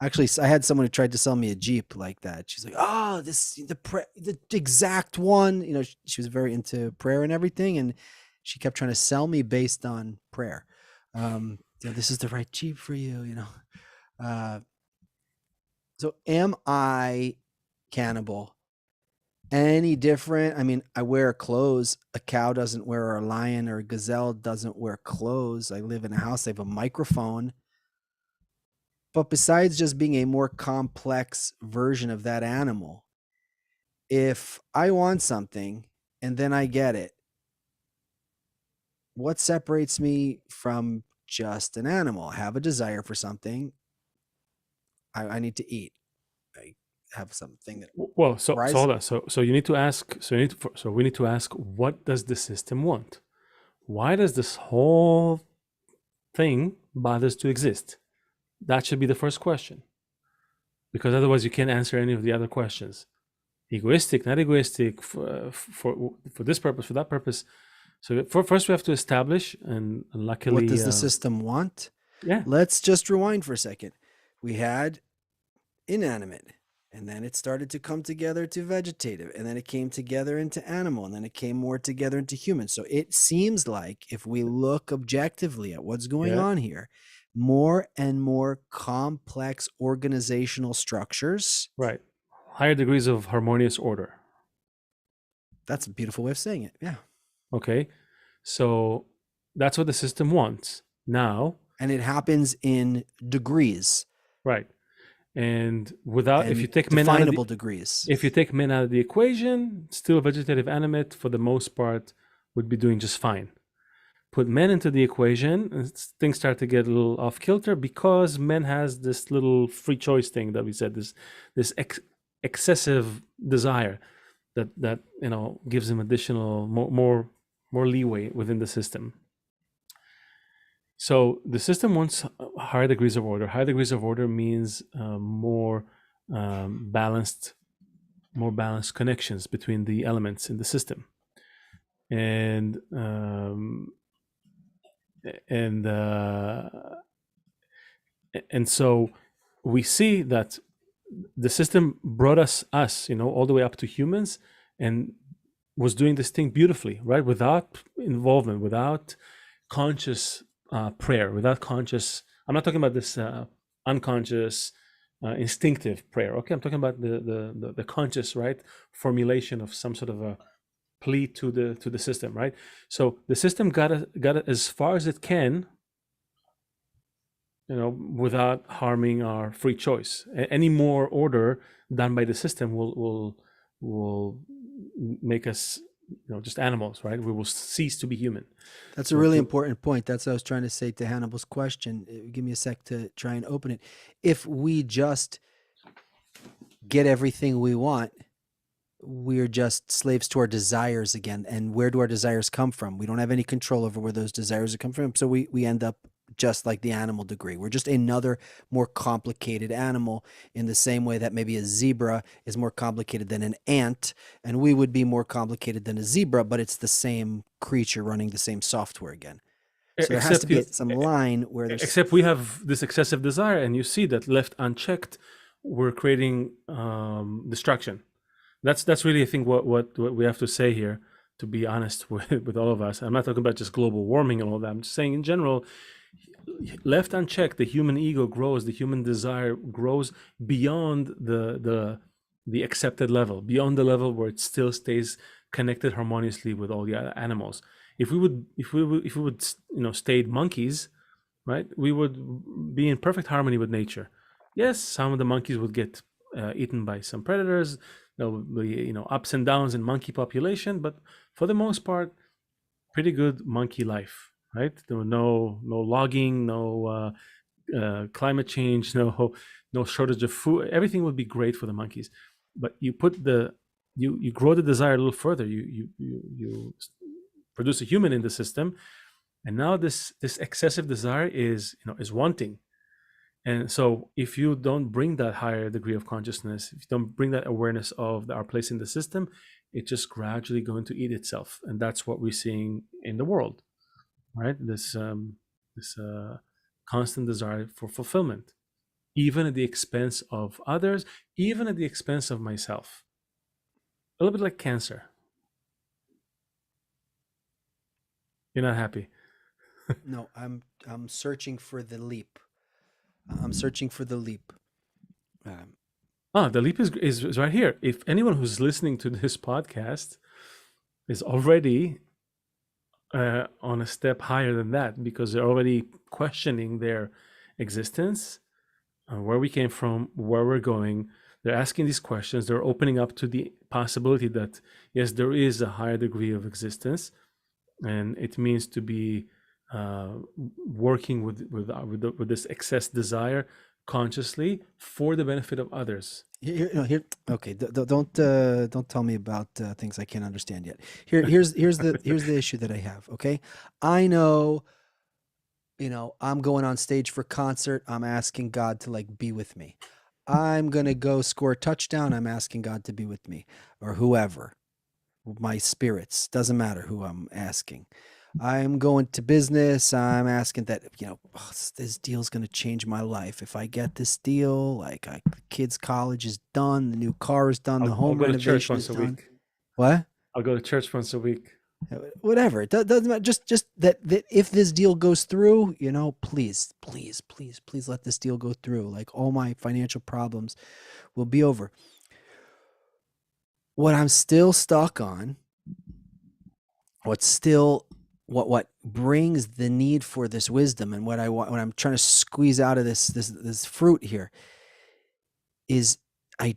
Actually, I had someone who tried to sell me a Jeep like that. She's like, "Oh, the exact one." She was very into prayer and everything, and she kept trying to sell me based on prayer. This is the right Jeep for you. So, am I, Cannibal, any different? I mean, I wear clothes. A cow doesn't wear, or a lion or a gazelle doesn't wear clothes. I live in a house. I have a microphone. But besides just being a more complex version of that animal, if I want something and then I get it, what separates me from just an animal? I have a desire for something. I need to eat. I have something that so hold on. So you need to ask. So we need to ask, what does the system want? Why does this whole thing bothers to exist? That should be the first question, because otherwise you can't answer any of the other questions. Egoistic, not egoistic, for this purpose, for that purpose. So first we have to establish, and luckily, what does the system want? Yeah. Let's just rewind for a second. We had inanimate, and then it started to come together to vegetative, and then it came together into animal, and then it came more together into human. So it seems like if we look objectively at what's going on here, more and more complex organizational structures. Right. Higher degrees of harmonious order. That's a beautiful way of saying it. Yeah. Okay. So that's what the system wants. Now, And it happens in degrees right. And without, and definable degrees. if you take men out of the equation, still a vegetative animate for the most part would be doing just fine. Put men into the equation, and things start to get a little off kilter because men has this little free choice thing that we said, this excessive desire that gives them additional more leeway within the system. So the system wants higher degrees of order. Higher degrees of order means more balanced connections between the elements in the system, and and uh, and so we see that the system brought us all the way up to humans, and was doing this thing beautifully, right? Without involvement, without conscious prayer, without conscious. I'm not talking about this unconscious, instinctive prayer. Okay, I'm talking about the conscious, right, formulation of some sort of a plea to the system, right? So the system got it as far as it can, without harming our free choice. Any more order done by the system will make us, just animals, right? We will cease to be human. That's a really important point. That's what I was trying to say to Hannibal's question. Give me a sec to try and open it. If we just get everything we want, we're just slaves to our desires again. And where do our desires come from? We don't have any control over where those desires come from. So we end up just like the animal degree. We're just another more complicated animal, in the same way that maybe a zebra is more complicated than an ant, and we would be more complicated than a zebra, but it's the same creature running the same software again. So there has to be some line where there's... Except we have this excessive desire, and you see that left unchecked, we're creating destruction. That's really, I think, what we have to say here, to be honest with all of us. I'm not talking about just global warming and all that. I'm just saying in general, left unchecked, the human ego grows, the human desire grows beyond the accepted level, beyond the level where it still stays connected harmoniously with all the other animals. If we would stayed monkeys, right, we would be in perfect harmony with nature. Yes, some of the monkeys would get eaten by some predators. There will be ups and downs in monkey population, but for the most part, pretty good monkey life, right? There were no logging, no climate change, no shortage of food. Everything would be great for the monkeys. But you grow the desire a little further. You produce a human in the system, and now this excessive desire is wanting. And so if you don't bring that higher degree of consciousness, if you don't bring that awareness of our place in the system, it's just gradually going to eat itself. And that's what we're seeing in the world, right? This constant desire for fulfillment, even at the expense of others, even at the expense of myself. A little bit like cancer. You're not happy. No, I'm searching for the leap. I'm searching for the leap. The leap is right here. If anyone who's listening to this podcast is already on a step higher than that, because they're already questioning their existence, where we came from, where we're going. They're asking these questions. They're opening up to the possibility that, yes, there is a higher degree of existence, and it means to be working with this excess desire consciously for the benefit of others. Here. Okay, don't tell me about things I can't understand yet. Here's the issue that I have. Okay, I know, I'm going on stage for concert. I'm asking God to be with me. I'm gonna go score a touchdown. I'm asking God to be with me, or whoever, my spirits. Doesn't matter who I'm asking. I'm going to business. I'm asking that, this deal's going to change my life. If I get this deal, the kid's college is done, the new car is done, the home renovation is done. What? I'll go to church once a week. Whatever. It doesn't matter. Just that if this deal goes through, please let this deal go through. All my financial problems will be over. What I'm still stuck on, what's still what brings the need for this wisdom, and what I want, what I'm trying to squeeze out of this fruit here, is I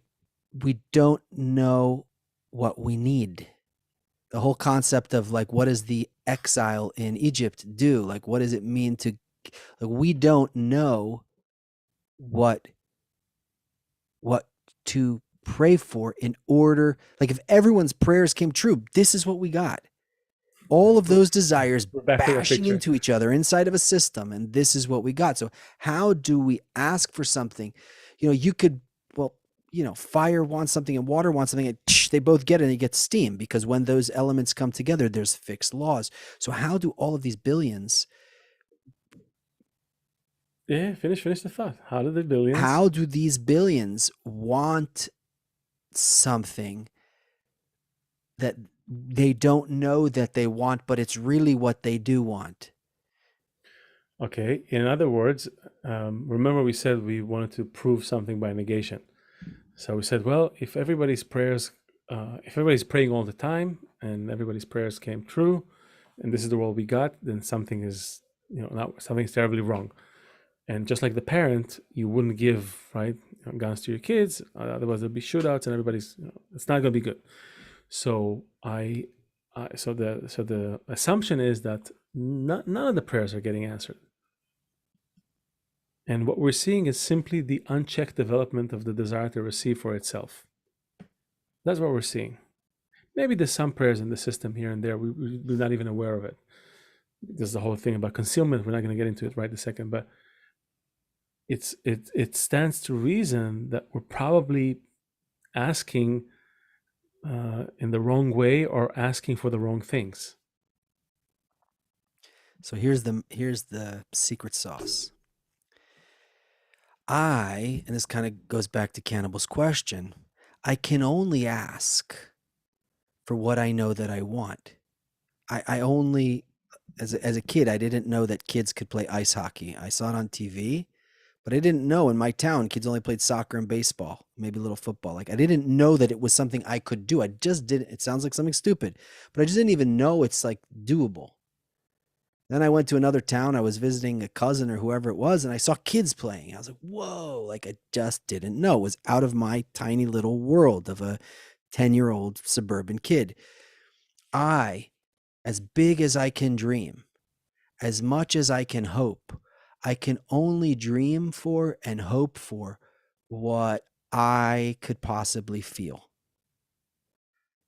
we don't know what we need. The whole concept of like, what does the exile in Egypt do? Like, what does it mean to, like, we don't know what what to pray for in order, like, if everyone's prayers came true, this is what we got. All of those desires We're back to that bashing picture. into each other inside of a system, and this is what we got. So how do we ask for something? You could, well, fire wants something and water wants something, and they both get it, and you get steam, because when those elements come together, there's fixed laws. So how do all of these billions, Yeah, finish the thought. How do the billions? how do these billions want something that they don't know that they want, but it's really what they do want? Okay, in other words, remember we said we wanted to prove something by negation. So we said, well, if everybody's praying all the time, and everybody's prayers came true, and this is the world we got, then something is, something's terribly wrong. And just like the parent, you wouldn't give, right, guns to your kids, otherwise there'll be shootouts, and everybody's, it's not going to be good. So so the assumption is that none of the prayers are getting answered. And what we're seeing is simply the unchecked development of the desire to receive for itself. That's what we're seeing. Maybe there's some prayers in the system here and there. We're not even aware of it. There's the whole thing about concealment. We're not going to get into it right this second, but it stands to reason that we're probably asking in the wrong way, or asking for the wrong things. So here's the secret sauce. And this kind of goes back to Cannibal's question, I can only ask for what I know that I want. I only, as a kid, I didn't know that kids could play ice hockey. I saw it on TV, but I didn't know in my town kids only played soccer and baseball, maybe a little football. Like, I didn't know that it was something I could do. I just didn't. It sounds like something stupid, but I just didn't even know it's like doable. Then I went to another town. I was visiting a cousin or whoever it was, and I saw kids playing. I was like, whoa, like, I just didn't know. It was out of my tiny little world of a 10-year-old suburban kid. As big as I can dream, as much as I can hope, I can only dream for and hope for what I could possibly feel.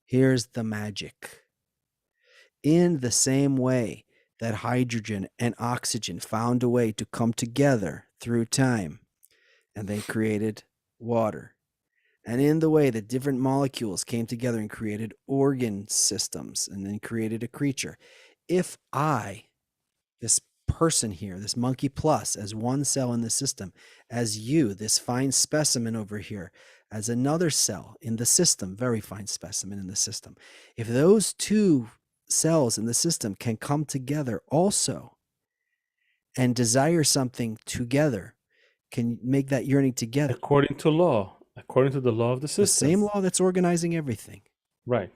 Here's the magic. In the same way that hydrogen and oxygen found a way to come together through time, and they created water, and in the way that different molecules came together and created organ systems and then created a creature, if I, this person here, this monkey plus, as one cell in the system, as you, this fine specimen over here, as another cell in the system, very fine specimen in the system, if those two cells in the system can come together also and desire something together, can make that yearning together, According to the law of the the system. same law that's organizing everything. Right.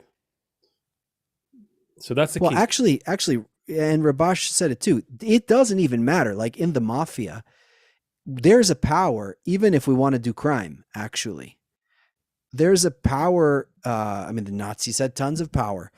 So that's the Well, key. actually, and Rabash said it too. It doesn't even matter. Like in the mafia, there's a power, even if we want to do crime, actually. There's a power. I mean, the Nazis had tons of power.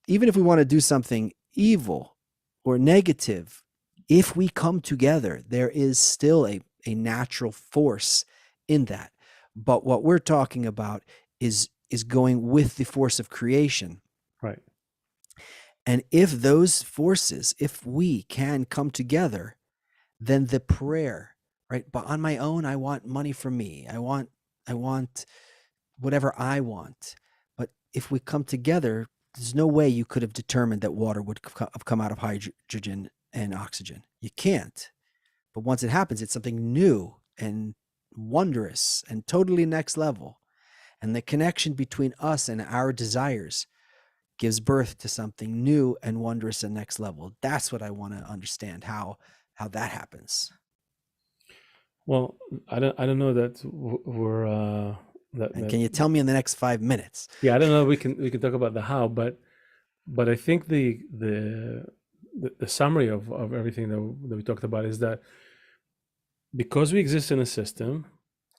Even if we want to do something evil or negative, if we come together, there is still a natural force in that. But what we're talking about is going with the force of creation. Right. And if those forces, if we can come together, then the prayer, right? But on my own, I want money for me. I want whatever I want. But if we come together, there's no way you could have determined that water would have come out of hydrogen and oxygen. You can't. But once it happens, it's something new and wondrous and totally next level. And the connection between us and our desires gives birth to something new and wondrous and next level. That's what I want to understand, how that happens. Well, I don't know that we're And can you tell me in the next 5 minutes? yeah, I don't know. We can talk about the how, but I think the summary of everything that we talked about is that because we exist in a system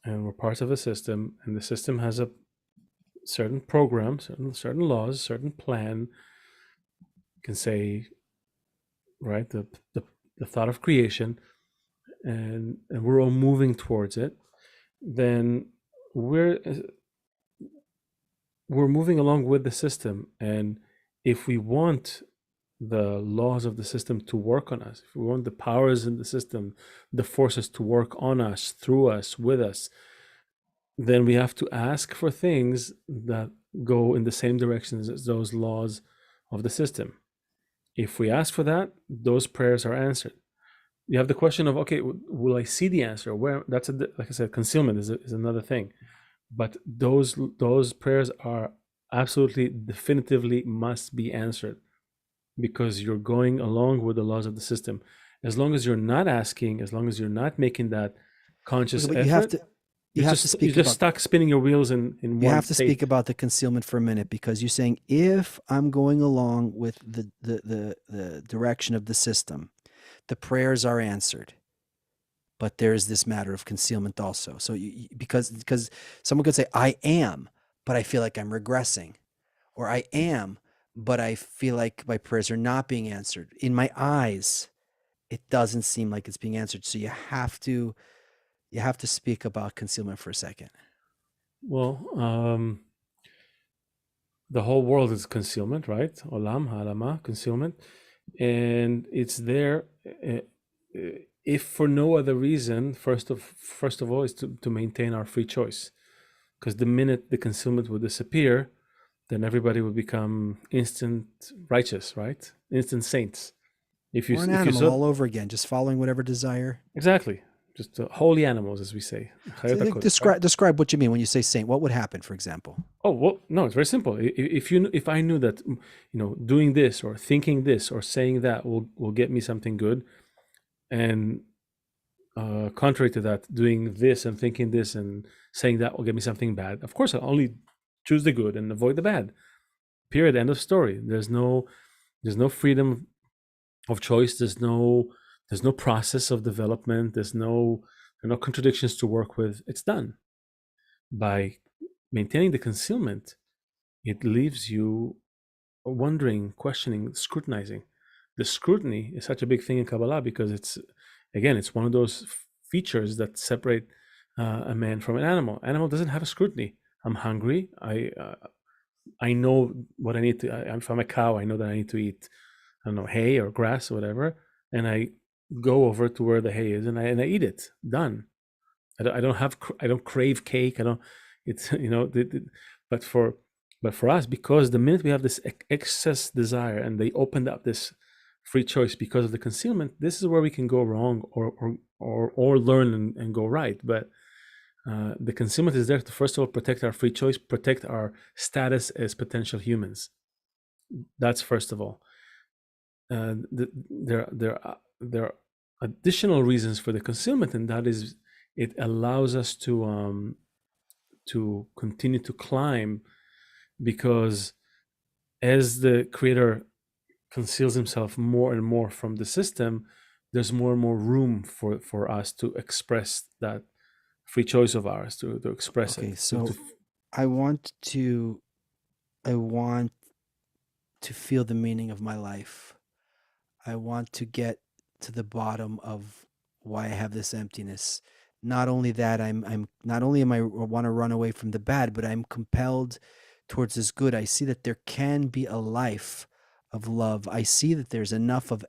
and we're parts of a system, and the system has a certain program, certain laws, certain plan, you can say, right, the thought of creation, and we're all moving towards it, then we're we're moving along with the system. And if we want the laws of the system to work on us, if we want the powers in the system, the forces to work on us, through us, with us, then we have to ask for things that go in the same directions as those laws of the system. If we ask for that, those prayers are answered. You have the question of, okay, will I see the answer? Where? That's like I said, concealment is another thing. But those prayers are absolutely, definitively must be answered, because you're going along with the laws of the system. As long as you're not asking, as long as you're not making that Okay, conscious but effort, you have to you're speak just about stuck spinning your wheels in you one have to speak state. about the concealment for a minute, because you're saying if I'm going along with the direction of the system, the prayers are answered. But there's this matter of concealment also. So because someone could say I am, but I feel like I'm regressing, or I am, but I feel like my prayers are not being answered. In my eyes, it doesn't seem like it's being answered. So you have to speak about concealment for a second. Well, the whole world is concealment, right? Olam, halama, concealment, and it's there. uh, If for no other reason, first of all, is to maintain our free choice. Because the minute the concealment would disappear, then everybody would become instant righteous, right? Instant saints. Or an If you animal saw all over again, just following whatever desire. exactly, just holy animals, as we say. So Chayot HaKodesh, right? describe what you mean when you say saint. What would happen, for example? Oh well, no, it's very simple. If I knew that, doing this or thinking this or saying that will get me something good, and contrary to that, doing this and thinking this and saying that will get me something bad, of course I'll only choose the good and avoid the bad. Period. End of story. There's no freedom of choice. There's no process of development. There are no contradictions to work with. It's done. By maintaining the concealment, it leaves you wondering, questioning, scrutinizing. The scrutiny is such a big thing in Kabbalah because it's one of those features that separate a man from an animal. Animal doesn't have a scrutiny. I'm hungry. I know what I need to. If I'm a cow, I know that I need to eat, I don't know, hay or grass or whatever, and I go over to where the hay is and I eat it. Done. I don't crave cake. I don't. It's but for us, because the minute we have this excess desire and they opened up this free choice because of the concealment, this is where we can go wrong or learn and go right. But the concealment is there to, first of all, protect our free choice, protect our status as potential humans. That's first of all. There are additional reasons for the concealment, and that is it allows us to continue to climb, because as the creator conceals himself more and more from the system, there's more and more room for us to express that free choice of ours, to express Okay, it. so I want to I want to feel the meaning of my life. I want to get to the bottom of why I have this emptiness. Not only that, I'm not only am I want to run away from the bad, but I'm compelled towards this good. I see that there can be a life of love. I see that there's enough of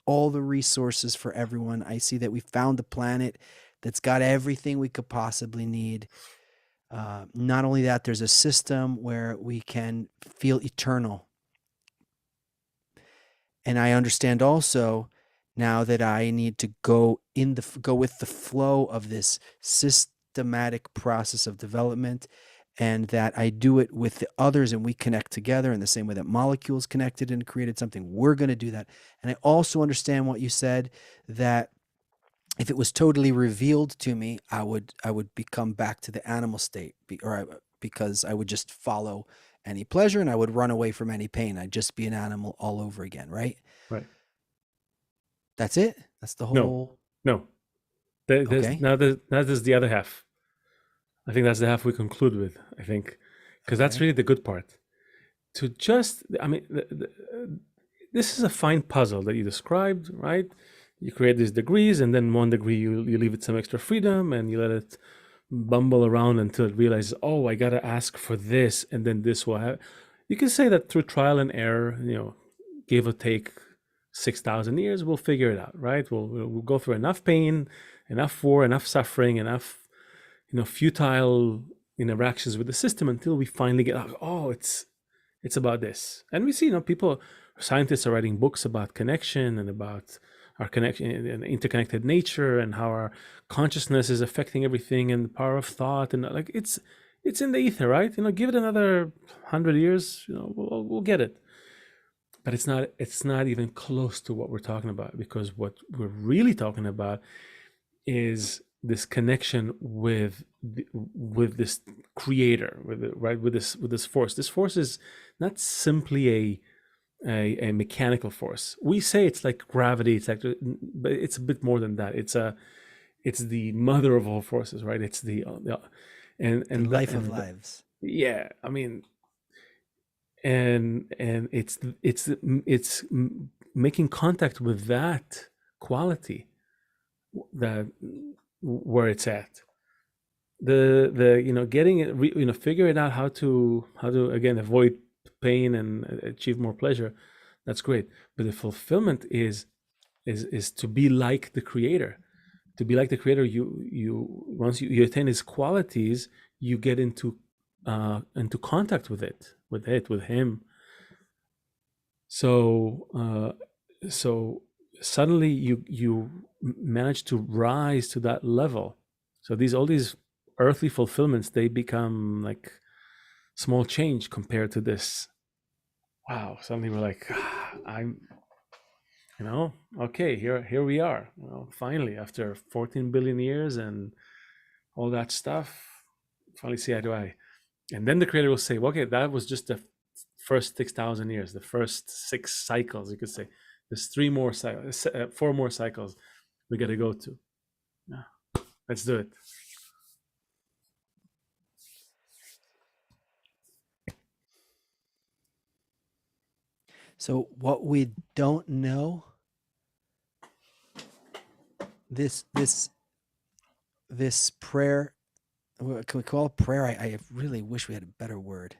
all the resources for everyone. I see that we found a planet that's got everything we could possibly need. Not only that, there's a system where we can feel eternal. And I understand also now that I need to go with the flow of this systematic process of development, and that I do it with the others and we connect together in the same way that molecules connected and created something. We're going to do that. And I also understand what you said, that if it was totally revealed to me, I would become back to the animal state, because I would just follow any pleasure and I would run away from any pain. I'd just be an animal all over again, right? Right. That's it. That's the No, whole. no. Okay. That is the other half. I think that's the half we conclude with. I think because that's Okay. really the good part. To just, I mean, this is a fine puzzle that you described, right? You create these degrees, and then one degree you leave it some extra freedom, and you let it bumble around until it realizes, oh, I gotta ask for this, and then this will have. You can say that through trial and error, give or take 6,000 years, we'll figure it out, right? We'll go through enough pain, enough war, enough suffering, enough futile interactions with the system until we finally get out. Oh, it's about this. And we see, scientists are writing books about connection and about our connection and interconnected nature and how our consciousness is affecting everything and the power of thought. And like, it's in the ether, right? Give it another 100 years, we'll get it. But it's not even close to what we're talking about, because what we're really talking about is this connection with this creator, with this force. This force is not simply a mechanical force. We say it's like gravity, but it's a bit more than that. It's the mother of all forces, right? It's the life of lives. Yeah, I mean, and it's making contact with that quality, that where it's at, the getting it, figuring out how to again avoid pain and achieve more pleasure. That's great, but the fulfillment is to be like the creator. To be like the creator, you once you attain his qualities, you get into contact with him. So suddenly you manage to rise to that level. So all these earthly fulfillments, they become like small change compared to this. Wow, suddenly we're like, I'm okay, here we are, finally, after 14 billion years and all that stuff, finally see eye to eye. And then the creator will say, well, okay, that was just the first 6,000 years, the first 6 cycles, you could say. There's 4 more cycles we got to go to. Yeah, let's do it. So what we don't know, this prayer, what can we call it prayer? I really wish we had a better word.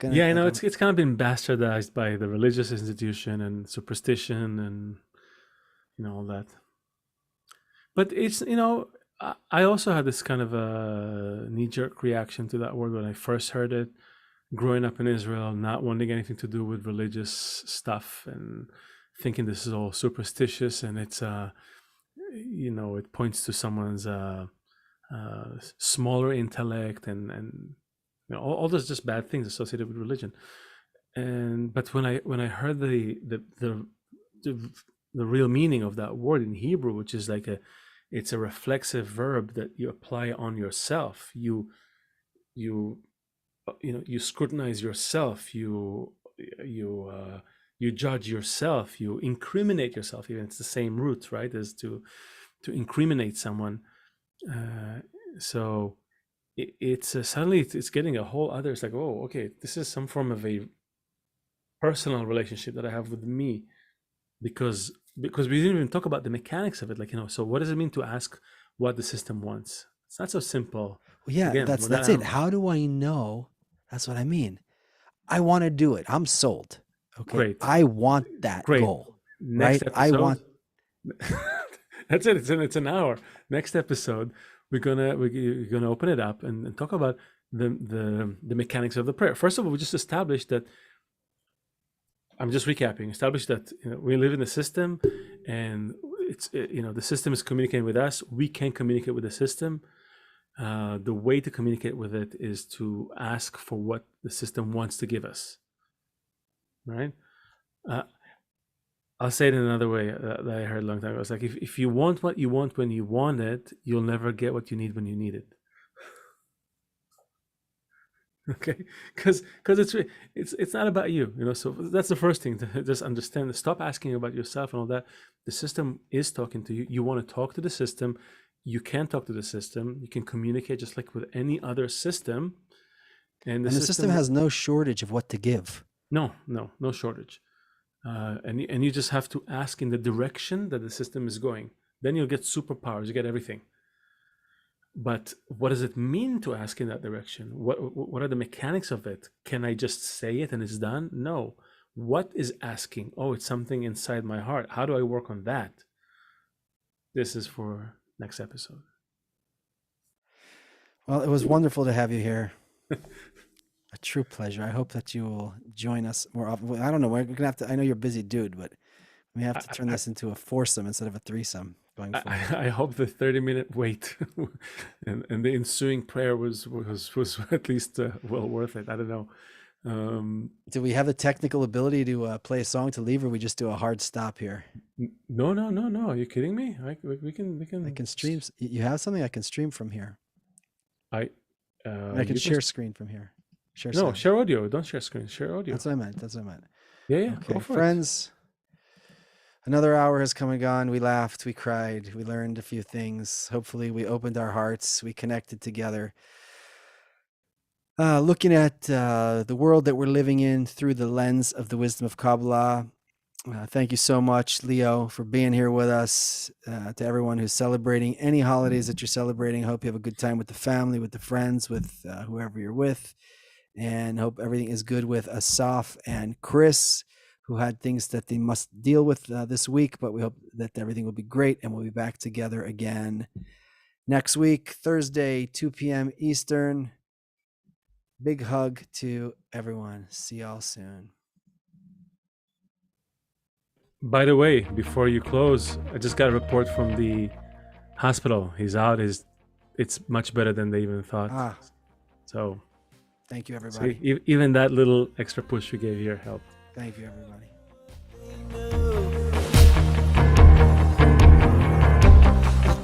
Yeah, I know it's kind of been bastardized by the religious institution and superstition and all that. But it's I also had this kind of a knee-jerk reaction to that word when I first heard it, growing up in Israel, not wanting anything to do with religious stuff and thinking this is all superstitious, and it's it points to someone's smaller intellect and all those just bad things associated with religion. But when I heard the real meaning of that word in Hebrew, which is like it's a reflexive verb that you apply on yourself. You scrutinize yourself. You judge yourself. You incriminate yourself. Even it's the same root, right? As to incriminate someone. So it's suddenly it's getting a whole other. It's like, oh, okay, this is some form of a personal relationship that I have with me, because we didn't even talk about the mechanics of it. Like, so what does it mean to ask what the system wants? It's not so simple. Well, yeah, Again, that's it. How do I know? That's what I mean. I want to do it. I'm sold. Okay. Great. I want that goal. Next right? episode. I want. That's it. It's an hour. Next episode, we're gonna open it up and talk about the mechanics of the prayer. First of all, we just established that. I'm just recapping. Established that we live in the system, and it's the system is communicating with us. We can communicate with the system. The way to communicate with it is to ask for what the system wants to give us. Right? I'll say it in another way that I heard a long time ago. It's like if you want what you want when you want it, you'll never get what you need when you need it. Okay, because it's not about you, you know. So that's the first thing to just understand. Stop asking about yourself and all that. The system is talking to you. You want to talk to the system. You can talk to the system. You can communicate just like with any other system. And the And the system system, has no shortage of what to give. no shortage. And you just have to ask in the direction that the system is going. Then you'll get superpowers. You get everything. But what does it mean to ask in that direction? What are the mechanics of it? Can I just say it and it's done? No. What is asking? Oh, it's something inside my heart. How do I work on that? This is for next episode. Well, it was wonderful to have you here. A true pleasure. I hope that you will join us more often. I don't know. We're gonna have to. I know you're a busy dude, but we have to turn this into a foursome instead of a threesome going forward. I hope the 30-minute wait and the ensuing prayer was at least well worth it. I don't know. Do we have the technical ability to play a song to leave, or we just do a hard stop here? No. Are you kidding me? We can. I can stream. You have something I can stream from here. I can share screen from here. Share no, sound. share audio. Don't share screen. Share audio. That's what I meant. That's what I meant. Yeah. Okay, Go for it. friends. Another hour has come and gone. We laughed, we cried, we learned a few things. Hopefully, we opened our hearts, we connected together. Looking at the world that we're living in through the lens of the wisdom of Kabbalah. Thank you so much, Leo, for being here with us. To everyone who's celebrating any holidays that you're celebrating, I hope you have a good time with the family, with the friends, with whoever you're with. And hope everything is good with Asaf and Chris, who had things that they must deal with this week, but we hope that everything will be great and we'll be back together again next week, Thursday, 2 p.m. Eastern. Big hug to everyone. See y'all soon. By the way, before you close, I just got a report from the hospital. He's out. It's much better than they even thought. So thank you, everybody. Even that little extra push we gave here helped. Thank you, everybody.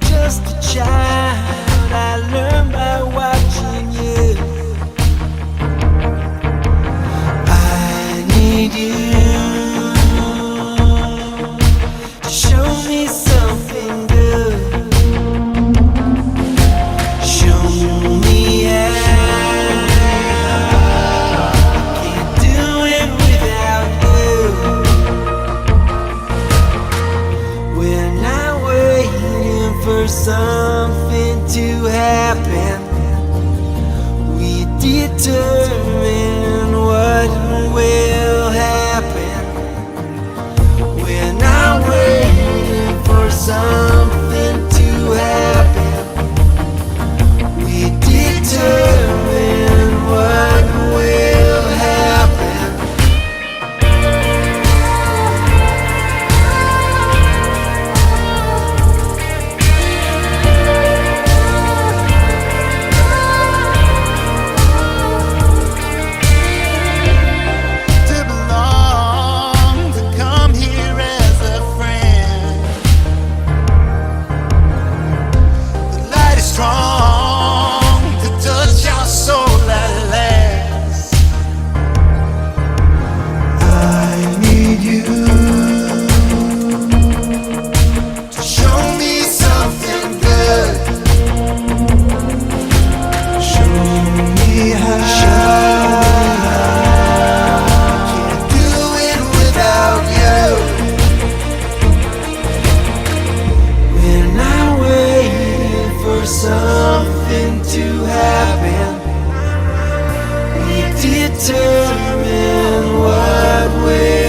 Just a child, I learned by watching you. I need you to show me something good. Show me how. Can't do it without you. We're not waiting for something to happen. We determine what will happen. We're not waiting for something to happen. We determine what will happen. To belong, to come here as a friend. The light is strong to touch our soul at last. I need you to show me something good. Show me how. Can't do it without you. We're not waiting for something to happen. We determine what will